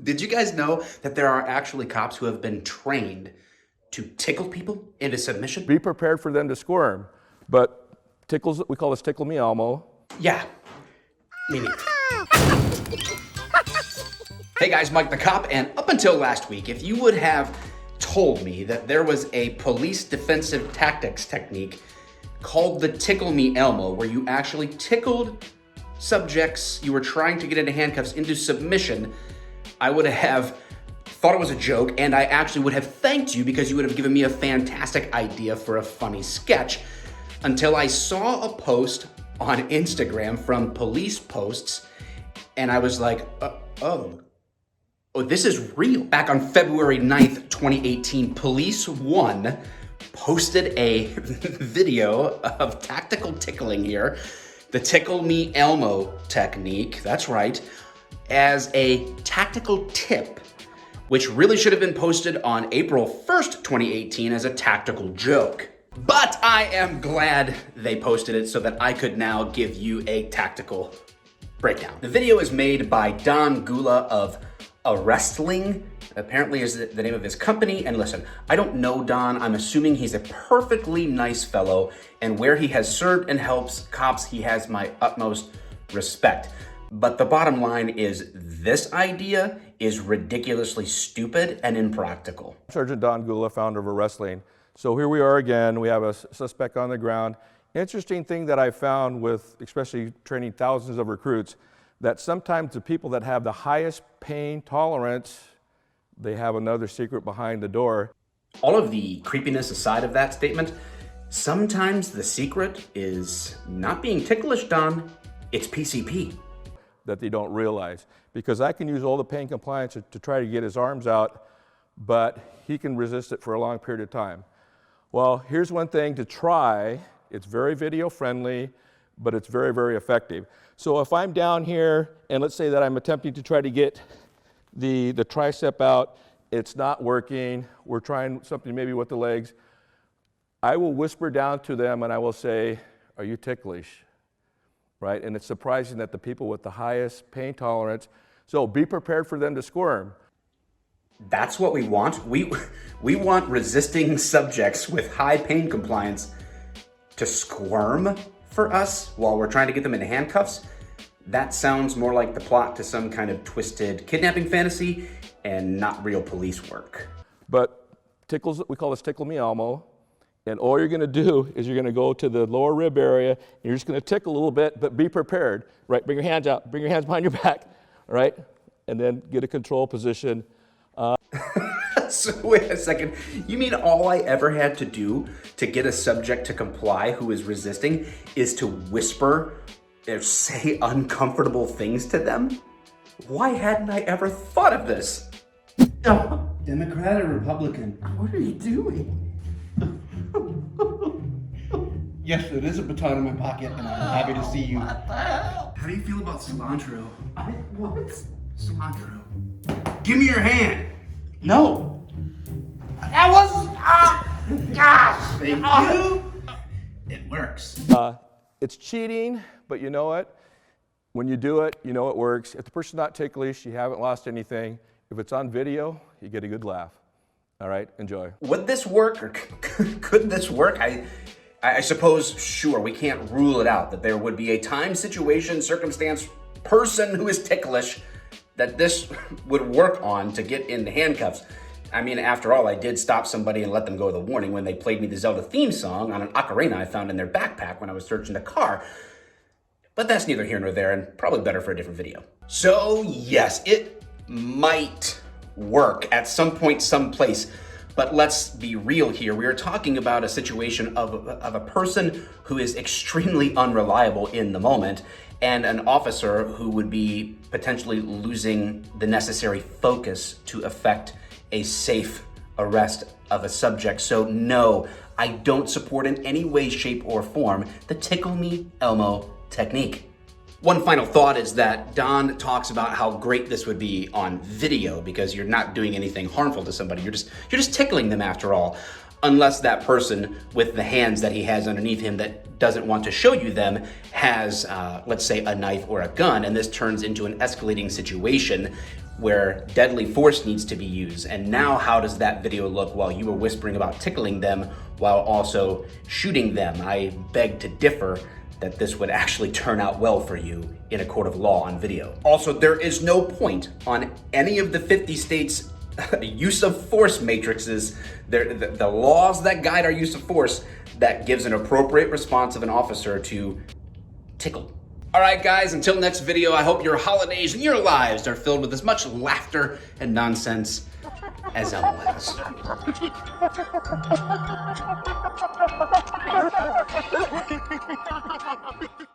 Did you guys know that there are actually cops who have been trained to tickle people into submission? Be prepared for them to squirm, but tickles, we call this Tickle Me Elmo. Yeah, me neither. Hey guys, Mike the Cop, and up until last week, if you would have told me that there was a police defensive tactics technique called the Tickle Me Elmo, where you actually tickled subjects you were trying to get into handcuffs into submission, I would have thought it was a joke, and I actually would have thanked you because you would have given me a fantastic idea for a funny sketch, until I saw a post on Instagram from Police Posts, and I was like, oh, this is real. Back on February 9th, 2018, Police One posted a video of tactical tickling here, the Tickle Me Elmo technique, that's right, as a tactical tip, which really should have been posted on April 1st, 2018 as a tactical joke. But I am glad they posted it so that I could now give you a tactical breakdown. The video is made by Don Gula of A Wrestling, apparently is the name of his company. And listen, I don't know Don. I'm assuming he's a perfectly nice fellow, and where he has served and helps cops, he has my utmost respect. But the bottom line is this idea is ridiculously stupid and impractical. Sergeant Don Gula, founder of A Wrestling. So here we are again. We have a suspect on the ground. Interesting thing that I found with, especially training thousands of recruits, that sometimes the people that have the highest pain tolerance, they have another secret behind the door. All of the creepiness aside of that statement, sometimes the secret is not being ticklish, Don. It's PCP. That they don't realize. Because I can use all the pain compliance to try to get his arms out, but he can resist it for a long period of time. Well, here's one thing to try. It's very video friendly, but it's very, very effective. So if I'm down here, and let's say that I'm attempting to try to get the tricep out, it's not working, we're trying something maybe with the legs, I will whisper down to them and I will say, are you ticklish? Right? And it's surprising that the people with the highest pain tolerance, so be prepared for them to squirm. That's what we want. We want resisting subjects with high pain compliance to squirm for us while we're trying to get them into handcuffs. That sounds more like the plot to some kind of twisted kidnapping fantasy and not real police work. But tickles, we call this Tickle Me Elmo, and all you're gonna do is you're gonna go to the lower rib area, and you're just gonna tickle a little bit, but be prepared, right? Bring your hands out, bring your hands behind your back, right? And then get a control position. So wait a second, you mean all I ever had to do to get a subject to comply who is resisting is to whisper or say uncomfortable things to them? Why hadn't I ever thought of this? Democrat or Republican? What are you doing? Yes, it is a baton in my pocket, and I'm happy to see you. What the hell? How do you feel about cilantro? What? Cilantro. Give me your hand. No. That wasn't. Gosh. Thank you. It works. It's cheating, but you know what? When you do it, you know it works. If the person's not ticklish, you haven't lost anything. If it's on video, you get a good laugh. All right, enjoy. Would this work, or could this work? I suppose, sure, we can't rule it out that there would be a time, situation, circumstance, person who is ticklish that this would work on to get into handcuffs. I mean, after all, I did stop somebody and let them go with a warning when they played me the Zelda theme song on an ocarina I found in their backpack when I was searching the car. But that's neither here nor there, and probably better for a different video. So yes, it might work at some point, someplace, but let's be real here. We are talking about a situation of a person who is extremely unreliable in the moment, and an officer who would be potentially losing the necessary focus to effect a safe arrest of a subject. So no, I don't support in any way, shape, or form the Tickle Me Elmo technique. One final thought is that Don talks about how great this would be on video because you're not doing anything harmful to somebody. You're just tickling them after all. Unless that person with the hands that he has underneath him that doesn't want to show you them has, let's say, a knife or a gun, and this turns into an escalating situation where deadly force needs to be used. And now how does that video look while you were whispering about tickling them while also shooting them? I beg to differ that this would actually turn out well for you in a court of law on video. Also, there is no point on any of the 50 states' use of force matrices, the laws that guide our use of force, that gives an appropriate response of an officer to tickle. All right, guys, until next video, I hope your holidays and your lives are filled with as much laughter and nonsense as Elmo has.